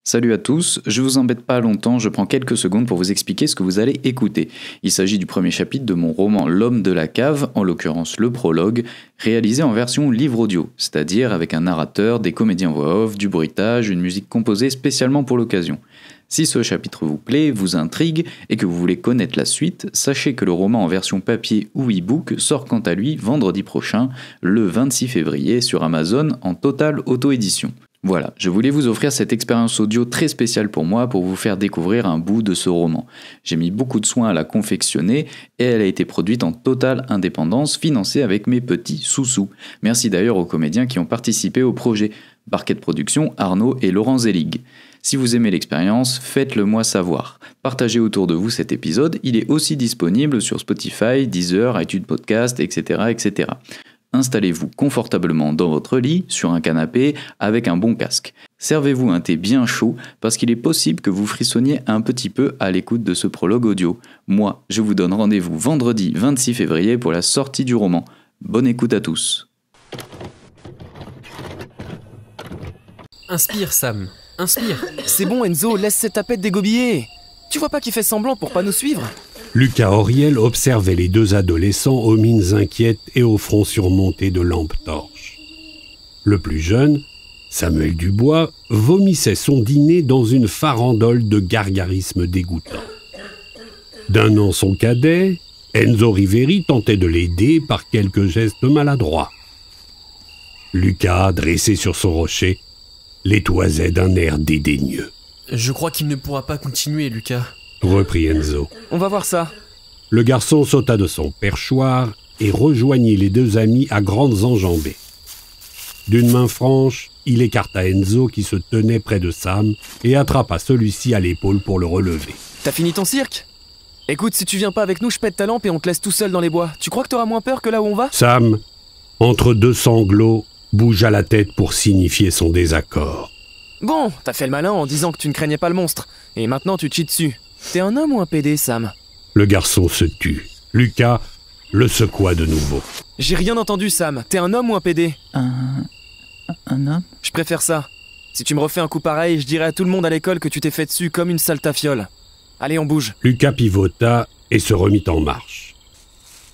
Salut à tous, je vous embête pas longtemps, je prends quelques secondes pour vous expliquer ce que vous allez écouter. Il s'agit du premier chapitre de mon roman L'homme de la cave, en l'occurrence le prologue, réalisé en version livre audio, c'est-à-dire avec un narrateur, des comédiens voix off, du bruitage, une musique composée spécialement pour l'occasion. Si ce chapitre vous plaît, vous intrigue et que vous voulez connaître la suite, sachez que le roman en version papier ou e-book sort quant à lui vendredi prochain, le 26 février sur Amazon en totale auto-édition. Voilà, je voulais vous offrir cette expérience audio très spéciale pour moi pour vous faire découvrir un bout de ce roman. J'ai mis beaucoup de soin à la confectionner et elle a été produite en totale indépendance, financée avec mes petits sous-sous. Merci d'ailleurs aux comédiens qui ont participé au projet. Barquet de production, Arnaud et Laurent Zelig. Si vous aimez l'expérience, faites-le moi savoir. Partagez autour de vous cet épisode, il est aussi disponible sur Spotify, Deezer, iTunes Podcast, etc. etc. Installez-vous confortablement dans votre lit, sur un canapé, avec un bon casque. Servez-vous un thé bien chaud, parce qu'il est possible que vous frissonniez un petit peu à l'écoute de ce prologue audio. Moi, je vous donne rendez-vous vendredi 26 février pour la sortie du roman. Bonne écoute à tous. Inspire, Sam. Inspire. C'est bon, Enzo, laisse cette tapette dégobiller. Tu vois pas qu'il fait semblant pour pas nous suivre ? Lucas Auriel observait les deux adolescents aux mines inquiètes et au front surmonté de lampes torches. Le plus jeune, Samuel Dubois, vomissait son dîner dans une farandole de gargarisme dégoûtant. D'un an son cadet, Enzo Riveri tentait de l'aider par quelques gestes maladroits. Lucas, dressé sur son rocher, les toisait d'un air dédaigneux. Je crois qu'il ne pourra pas continuer, Lucas. Reprit Enzo. On va voir ça. Le garçon sauta de son perchoir et rejoignit les deux amis à grandes enjambées. D'une main franche, il écarta Enzo qui se tenait près de Sam et attrapa celui-ci à l'épaule pour le relever. T'as fini ton cirque ? Écoute, si tu viens pas avec nous, je pète ta lampe et on te laisse tout seul dans les bois. Tu crois que t'auras moins peur que là où on va ? Sam, entre deux sanglots, bougea la tête pour signifier son désaccord. Bon, t'as fait le malin en disant que tu ne craignais pas le monstre. Et maintenant tu te chies dessus. T'es un homme ou un PD, Sam ? Le garçon se tut. Lucas le secoua de nouveau. J'ai rien entendu, Sam. T'es un homme ou un PD ? Un homme ? Je préfère ça. Si tu me refais un coup pareil, je dirai à tout le monde à l'école que tu t'es fait dessus comme une sale tafiole. Allez, on bouge. Lucas pivota et se remit en marche.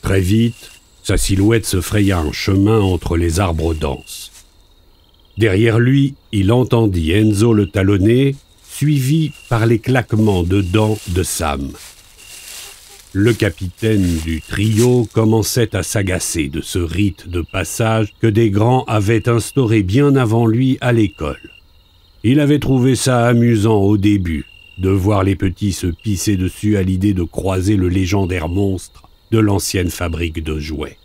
Très vite, sa silhouette se fraya un chemin entre les arbres denses. Derrière lui, il entendit Enzo le talonner, suivi par les claquements de dents de Sam. Le capitaine du trio commençait à s'agacer de ce rite de passage que des grands avaient instauré bien avant lui à l'école. Il avait trouvé ça amusant au début, de voir les petits se pisser dessus à l'idée de croiser le légendaire monstre de l'ancienne fabrique de jouets.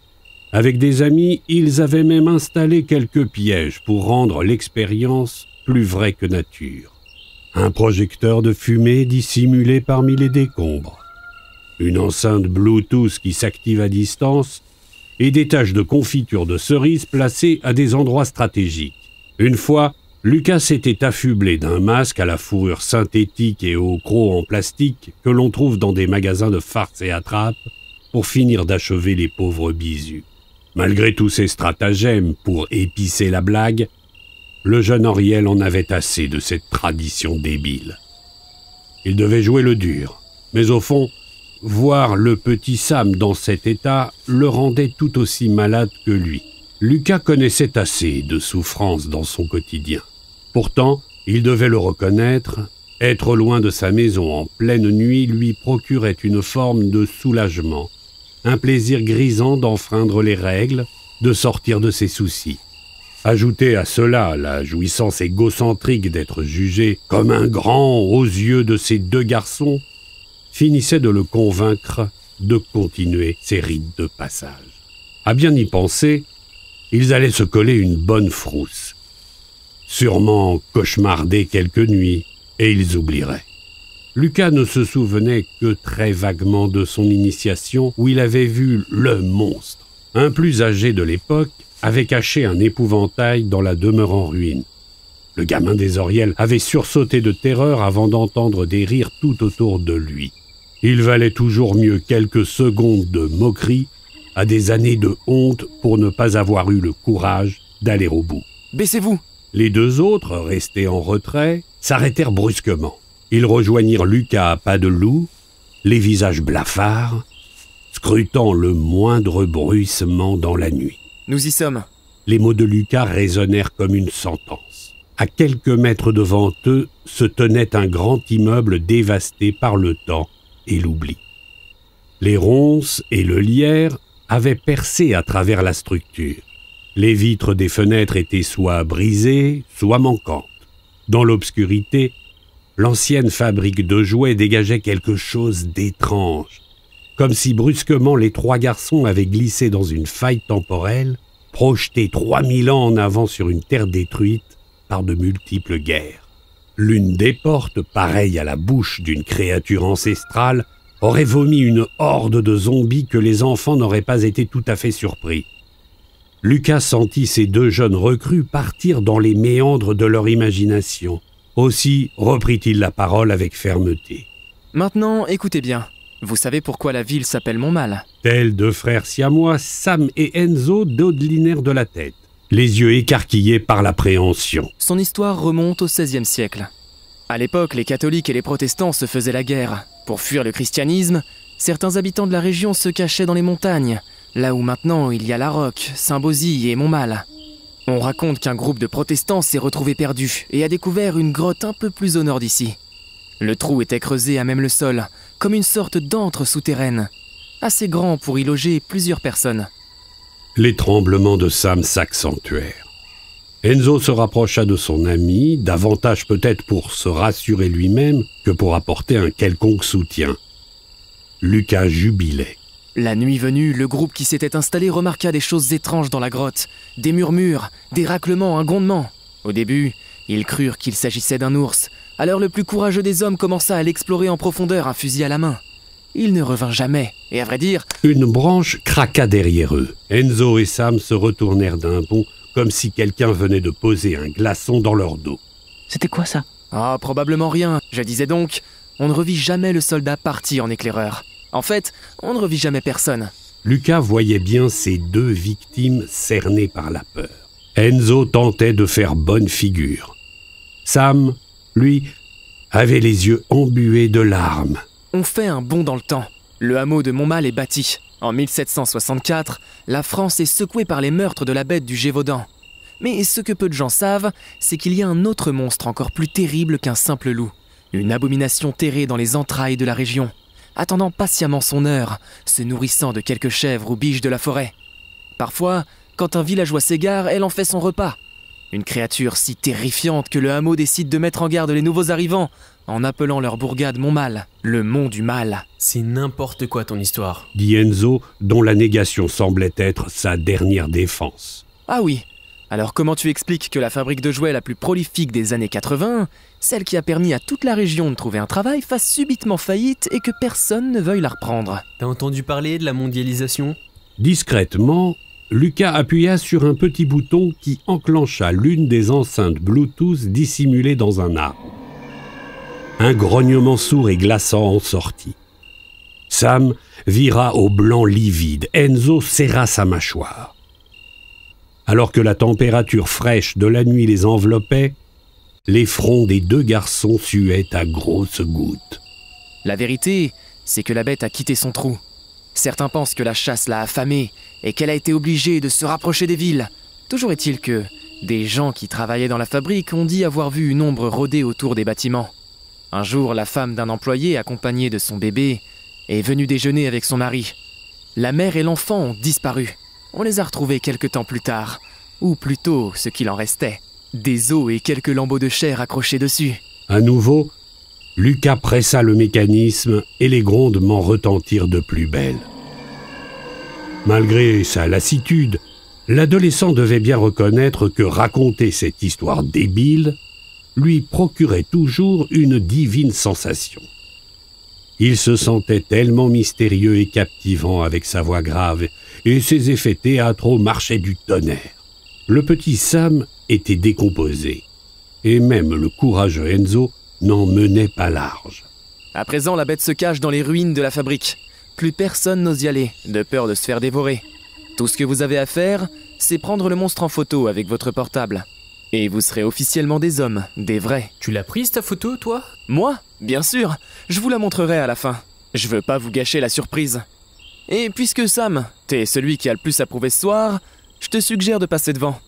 Avec des amis, ils avaient même installé quelques pièges pour rendre l'expérience plus vraie que nature. Un projecteur de fumée dissimulé parmi les décombres, une enceinte Bluetooth qui s'active à distance et des taches de confiture de cerises placées à des endroits stratégiques. Une fois, Lucas s'était affublé d'un masque à la fourrure synthétique et au croc en plastique que l'on trouve dans des magasins de farce et attrape pour finir d'achever les pauvres bisous. Malgré tous ces stratagèmes pour épicer la blague, le jeune Auriel en avait assez de cette tradition débile. Il devait jouer le dur, mais au fond, voir le petit Sam dans cet état le rendait tout aussi malade que lui. Lucas connaissait assez de souffrances dans son quotidien. Pourtant, il devait le reconnaître, être loin de sa maison en pleine nuit lui procurait une forme de soulagement, un plaisir grisant d'enfreindre les règles, de sortir de ses soucis. Ajoutez à cela la jouissance égocentrique d'être jugé comme un grand aux yeux de ces deux garçons, finissait de le convaincre de continuer ses rites de passage. À bien y penser, ils allaient se coller une bonne frousse. Sûrement cauchemarder quelques nuits, et ils oublieraient. Lucas ne se souvenait que très vaguement de son initiation où il avait vu le monstre. Un plus âgé de l'époque avait caché un épouvantail dans la demeure en ruine. Le gamin des Auriel avait sursauté de terreur avant d'entendre des rires tout autour de lui. Il valait toujours mieux quelques secondes de moquerie à des années de honte pour ne pas avoir eu le courage d'aller au bout. Baissez-vous. Les deux autres, restés en retrait, s'arrêtèrent brusquement. Ils rejoignirent Lucas à pas de loup, les visages blafards, scrutant le moindre bruissement dans la nuit. Nous y sommes. Les mots de Lucas résonnèrent comme une sentence. À quelques mètres devant eux se tenait un grand immeuble dévasté par le temps et l'oubli. Les ronces et le lierre avaient percé à travers la structure. Les vitres des fenêtres étaient soit brisées, soit manquantes. Dans l'obscurité, l'ancienne fabrique de jouets dégageait quelque chose d'étrange, comme si brusquement les trois garçons avaient glissé dans une faille temporelle, projetés 3000 ans en avant sur une terre détruite par de multiples guerres. L'une des portes, pareille à la bouche d'une créature ancestrale, aurait vomi une horde de zombies que les enfants n'auraient pas été tout à fait surpris. Lucas sentit ces deux jeunes recrues partir dans les méandres de leur imagination. Aussi reprit-il la parole avec fermeté. Maintenant, écoutez bien. Vous savez pourquoi la ville s'appelle Montmal? Tels deux frères siamois, Sam et Enzo dodelinèrent de la tête, les yeux écarquillés par l'appréhension. Son histoire remonte au XVIe siècle. À l'époque, les catholiques et les protestants se faisaient la guerre. Pour fuir le christianisme, certains habitants de la région se cachaient dans les montagnes, là où maintenant il y a La Roque, Saint-Bauzy et Montmal. On raconte qu'un groupe de protestants s'est retrouvé perdu et a découvert une grotte un peu plus au nord d'ici. Le trou était creusé à même le sol, comme une sorte d'antre souterraine, assez grand pour y loger plusieurs personnes. Les tremblements de Sam s'accentuèrent. Enzo se rapprocha de son ami, davantage peut-être pour se rassurer lui-même que pour apporter un quelconque soutien. Lucas jubilait. La nuit venue, le groupe qui s'était installé remarqua des choses étranges dans la grotte. Des murmures, des raclements, un grondement. Au début, ils crurent qu'il s'agissait d'un ours. Alors le plus courageux des hommes commença à l'explorer en profondeur, un fusil à la main. Il ne revint jamais, et à vrai dire... Une branche craqua derrière eux. Enzo et Sam se retournèrent d'un bond, comme si quelqu'un venait de poser un glaçon dans leur dos. C'était quoi ça? Ah, probablement rien. Je disais donc, on ne revit jamais le soldat parti en éclaireur. En fait, on ne revit jamais personne. Lucas voyait bien ces deux victimes cernées par la peur. Enzo tentait de faire bonne figure. Sam, lui, avait les yeux embués de larmes. On fait un bond dans le temps. Le hameau de Montmal est bâti. En 1764, la France est secouée par les meurtres de la bête du Gévaudan. Mais ce que peu de gens savent, c'est qu'il y a un autre monstre encore plus terrible qu'un simple loup. Une abomination terrée dans les entrailles de la région, attendant patiemment son heure, se nourrissant de quelques chèvres ou biches de la forêt. Parfois, quand un villageois s'égare, elle en fait son repas. Une créature si terrifiante que le hameau décide de mettre en garde les nouveaux arrivants, en appelant leur bourgade Montmal, le mont du mal. C'est n'importe quoi ton histoire. Dit Enzo, dont la négation semblait être sa dernière défense. Ah oui. Alors comment tu expliques que la fabrique de jouets la plus prolifique des années 80, celle qui a permis à toute la région de trouver un travail, fasse subitement faillite et que personne ne veuille la reprendre? T'as entendu parler de la mondialisation? Discrètement, Lucas appuya sur un petit bouton qui enclencha l'une des enceintes Bluetooth dissimulées dans un arbre. Un grognement sourd et glaçant en sortit. Sam vira au blanc livide. Enzo serra sa mâchoire. Alors que la température fraîche de la nuit les enveloppait, les fronts des deux garçons suaient à grosses gouttes. La vérité, c'est que la bête a quitté son trou. Certains pensent que la chasse l'a affamée et qu'elle a été obligée de se rapprocher des villes. Toujours est-il que des gens qui travaillaient dans la fabrique ont dit avoir vu une ombre rôder autour des bâtiments. Un jour, la femme d'un employé, accompagnée de son bébé, est venue déjeuner avec son mari. La mère et l'enfant ont disparu. On les a retrouvés quelque temps plus tard, ou plutôt ce qu'il en restait. Des os et quelques lambeaux de chair accrochés dessus. À nouveau, Lucas pressa le mécanisme et les grondements retentirent de plus belle. Malgré sa lassitude, l'adolescent devait bien reconnaître que raconter cette histoire débile lui procurait toujours une divine sensation. Il se sentait tellement mystérieux et captivant avec sa voix grave, et ses effets théâtraux marchaient du tonnerre. Le petit Sam était décomposé, et même le courageux Enzo n'en menait pas large. À présent, la bête se cache dans les ruines de la fabrique. Plus personne n'ose y aller, de peur de se faire dévorer. Tout ce que vous avez à faire, c'est prendre le monstre en photo avec votre portable. Et vous serez officiellement des hommes, des vrais. Tu l'as prise ta photo, toi? Moi? Bien sûr, je vous la montrerai à la fin. Je veux pas vous gâcher la surprise. Et puisque Sam, t'es celui qui a le plus à prouver ce soir, je te suggère de passer devant.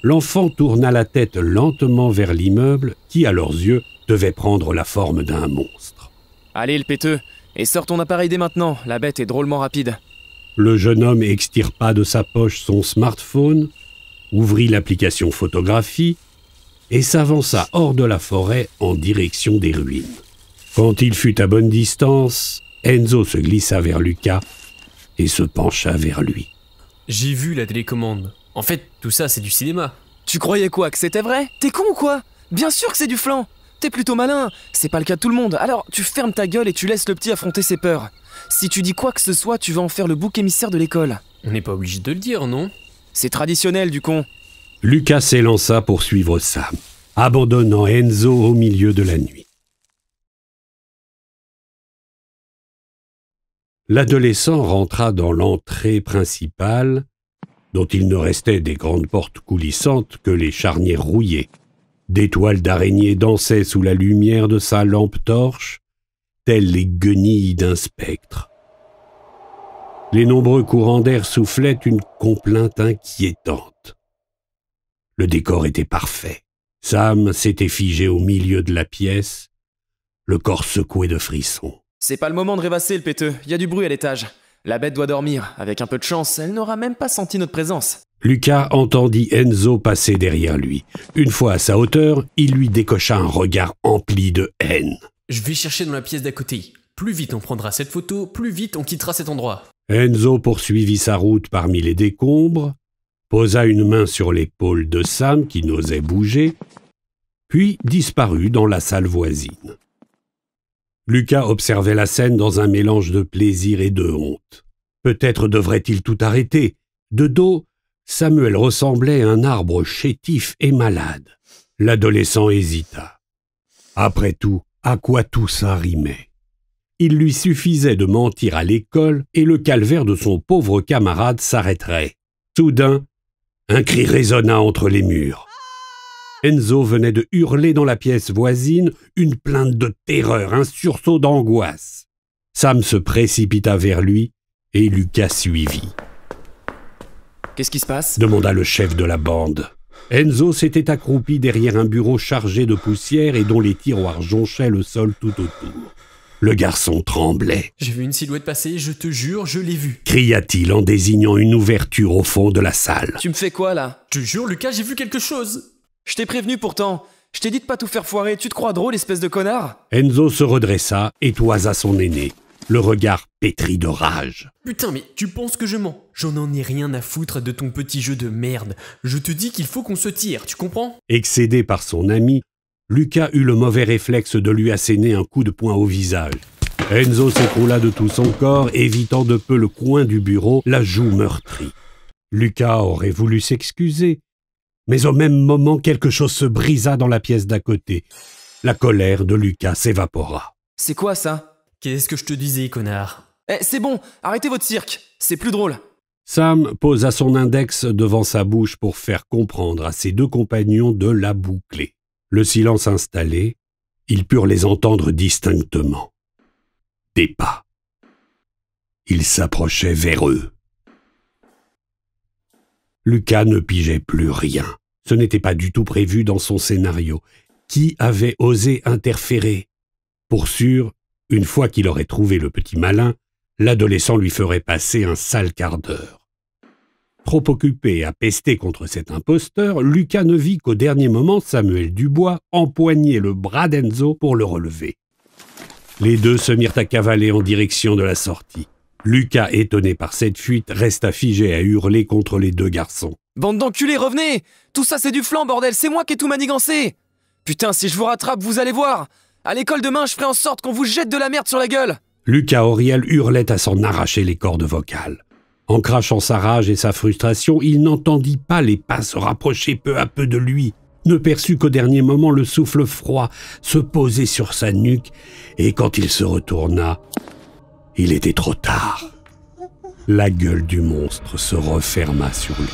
L'enfant tourna la tête lentement vers l'immeuble qui, à leurs yeux, devait prendre la forme d'un monstre. Allez le péteux, et sors ton appareil dès maintenant, la bête est drôlement rapide. Le jeune homme extirpa de sa poche son smartphone, ouvrit l'application photographie et s'avança hors de la forêt en direction des ruines. Quand il fut à bonne distance, Enzo se glissa vers Lucas et se pencha vers lui. J'ai vu la télécommande. En fait, tout ça, c'est du cinéma. Tu croyais quoi, que c'était vrai? T'es con ou quoi? Bien sûr que c'est du flan. T'es plutôt malin, c'est pas le cas de tout le monde. Alors, tu fermes ta gueule et tu laisses le petit affronter ses peurs. Si tu dis quoi que ce soit, tu vas en faire le bouc émissaire de l'école. On n'est pas obligé de le dire, non? C'est traditionnel, du con. Lucas s'élança pour suivre Sam, abandonnant Enzo au milieu de la nuit. L'adolescent rentra dans l'entrée principale, dont il ne restait des grandes portes coulissantes que les charnières rouillées. Des toiles d'araignées dansaient sous la lumière de sa lampe torche, telles les guenilles d'un spectre. Les nombreux courants d'air soufflaient une complainte inquiétante. Le décor était parfait. Sam s'était figé au milieu de la pièce, le corps secoué de frissons. C'est pas le moment de rêvasser, le péteux. Y a du bruit à l'étage. La bête doit dormir. Avec un peu de chance, elle n'aura même pas senti notre présence. Lucas entendit Enzo passer derrière lui. Une fois à sa hauteur, il lui décocha un regard empli de haine. Je vais chercher dans la pièce d'à côté. Plus vite on prendra cette photo, plus vite on quittera cet endroit. Enzo poursuivit sa route parmi les décombres, posa une main sur l'épaule de Sam qui n'osait bouger, puis disparut dans la salle voisine. Lucas observait la scène dans un mélange de plaisir et de honte. Peut-être devrait-il tout arrêter. De dos, Samuel ressemblait à un arbre chétif et malade. L'adolescent hésita. Après tout, à quoi tout ça rimait? Il lui suffisait de mentir à l'école et le calvaire de son pauvre camarade s'arrêterait. Soudain, un cri résonna entre les murs. Enzo venait de hurler dans la pièce voisine, une plainte de terreur, un sursaut d'angoisse. Sam se précipita vers lui et Lucas suivit. « Qu'est-ce qui se passe ?» demanda le chef de la bande. Enzo s'était accroupi derrière un bureau chargé de poussière et dont les tiroirs jonchaient le sol tout autour. Le garçon tremblait. « J'ai vu une silhouette passer, je te jure, je l'ai vue. » cria-t-il en désignant une ouverture au fond de la salle. « Tu me fais quoi, là ?»« Je te jure, Lucas, j'ai vu quelque chose. » Je t'ai prévenu pourtant. Je t'ai dit de pas tout faire foirer. Tu te crois drôle, espèce de connard ?» Enzo se redressa et toisa son aîné, le regard pétri de rage. « Putain, mais tu penses que je mens? J'en en ai rien à foutre de ton petit jeu de merde. Je te dis qu'il faut qu'on se tire, tu comprends ?» Excédé par son ami, Lucas eut le mauvais réflexe de lui asséner un coup de poing au visage. Enzo s'écroula de tout son corps, évitant de peu le coin du bureau, la joue meurtrie. Lucas aurait voulu s'excuser, mais au même moment, quelque chose se brisa dans la pièce d'à côté. La colère de Lucas s'évapora. « C'est quoi ça ?»« Qu'est-ce que je te disais, connard ?»« C'est bon, arrêtez votre cirque, c'est plus drôle. » Sam posa son index devant sa bouche pour faire comprendre à ses deux compagnons de la boucler. Le silence installé, ils purent les entendre distinctement. Des pas. Ils s'approchaient vers eux. Lucas ne pigeait plus rien. Ce n'était pas du tout prévu dans son scénario. Qui avait osé interférer? Pour sûr, une fois qu'il aurait trouvé le petit malin, l'adolescent lui ferait passer un sale quart d'heure. Trop occupé à pester contre cet imposteur, Lucas ne vit qu'au dernier moment Samuel Dubois empoigner le bras d'Enzo pour le relever. Les deux se mirent à cavaler en direction de la sortie. Lucas, étonné par cette fuite, resta figé à hurler contre les deux garçons. « Bande d'enculés, revenez! Tout ça c'est du flan, bordel, c'est moi qui ai tout manigancé! Putain, si je vous rattrape, vous allez voir! À l'école demain, je ferai en sorte qu'on vous jette de la merde sur la gueule !» Lucas Auriel hurlait à s'en arracher les cordes vocales. En crachant sa rage et sa frustration, il n'entendit pas les pas se rapprocher peu à peu de lui, ne perçut qu'au dernier moment le souffle froid se poser sur sa nuque, et quand il se retourna, il était trop tard. La gueule du monstre se referma sur lui.